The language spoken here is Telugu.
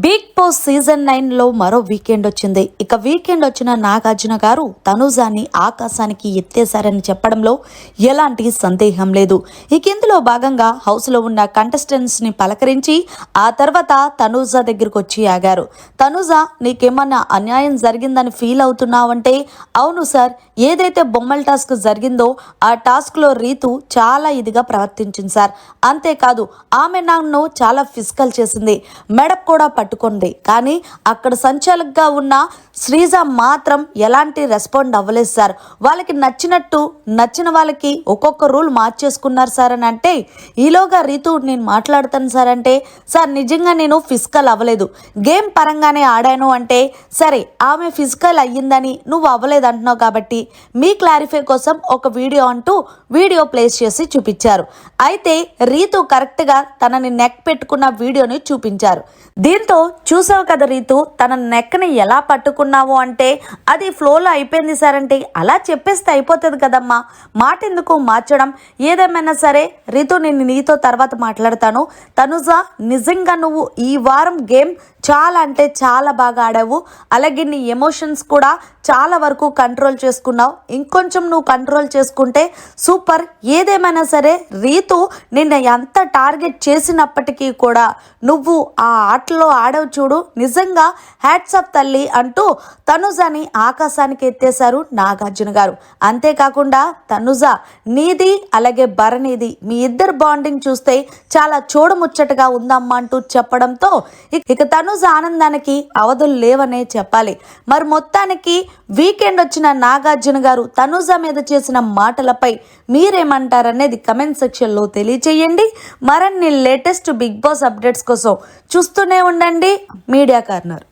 బిగ్ బాస్ సీజన్ 9 లో మరో వీకెండ్ వచ్చింది. ఇక వీకెండ్ వచ్చిన నాగార్జున గారు తనుజాని ఆకాశానికి ఎత్తేశారని చెప్పడంలో ఎలాంటి సందేహం లేదు. ఇక ఇందులో భాగంగా హౌస్ లో ఉన్న కంటెస్టెంట్స్ ని పలకరించి ఆ తర్వాత తనుజా దగ్గరకు వచ్చి ఆగారు. తనుజా, నీకేమన్నా అన్యాయం జరిగిందని ఫీల్ అవుతున్నావంటే, అవును సార్, ఏదైతే బొమ్మల టాస్క్ జరిగిందో ఆ టాస్క్ లో రీతు చాలా ఇదిగా ప్రవర్తించింది సార్. అంతేకాదు ఆమె నన్ను చాలా ఫిజికల్ చేసింది, మెడకు కూడా పట్టుకుంది. కానీ అక్కడ సంచాలకుగా ఉన్న శ్రీజ మాత్రం ఎలాంటి రెస్పాండ్ అవ్వలేదు సార్. వాళ్ళకి నచ్చిన వాళ్ళకి ఒక్కొక్క రూల్ మార్చేసుకున్నారు సార్ అని అంటే, ఈలోగా రీతు నేను మాట్లాడతాను సార్ అంటే, సార్ నిజంగా నేను ఫిజికల్ అవ్వలేదు, గేమ్ పరంగానే ఆడాను అంటే, సరే ఆమె ఫిజికల్ అయ్యిందని నువ్వు అవ్వలేదు అంటున్నావు కాబట్టి మీ క్లారిఫై కోసం ఒక వీడియో అంటూ వీడియో ప్లేస్ చేసి చూపించారు. అయితే రీతు కరెక్ట్గా తనని నెక్ పెట్టుకున్న వీడియోని చూపించారు. దీంతో చూసావు కదా రీతు, తన నెక్ని ఎలా పట్టుకున్నావు అంటే అది ఫ్లోలో అయిపోయింది సార్ అంటే, అలా చెప్పేస్తే అయిపోతుంది కదమ్మా, మాట ఎందుకు మార్చడం. ఏదేమైనా సరే రీతు, నేను నీతో తర్వాత మాట్లాడతాను. తనుజ, నిజంగా నువ్వు ఈ వారం గేమ్ చాలా అంటే చాలా బాగా ఆడావు. అలాగే నీ ఎమోషన్స్ కూడా చాలా వరకు కంట్రోల్ చేసుకున్నావు. ఇంకొంచెం నువ్వు కంట్రోల్ చేసుకుంటే సూపర్. ఏదేమైనా సరే రీతు, నిన్న ఎంత టార్గెట్ చేసినప్పటికీ కూడా నువ్వు ఆ ఆటలో ఆడవు చూడు, నిజంగా హ్యాట్స్ ఆఫ్ తల్లి అంటూ తనుజాని ఆకాశానికి ఎత్తేశారు నాగార్జున గారు. అంతేకాకుండా తనుజ, నీది అలాగే భరణిది మీ ఇద్దరు బాండింగ్ చూస్తే చాలా చూడముచ్చటగా ఉందమ్మా అంటూ చెప్పడంతో ఇక తనుజ ఆనందానికి అవధులు లేవనే చెప్పాలి. మరి మొత్తానికి వీకెండ్ వచ్చిన నాగార్జున గారు తనుజ మీద చేసిన మాటలపై మీరేమంటారనేది కమెంట్ సెక్షన్లో తెలియచేయండి. మరిన్ని లేటెస్ట్ బిగ్ బాస్ అప్డేట్స్ కోసం చూస్తూనే ఉండండి మీడియా కార్నర్.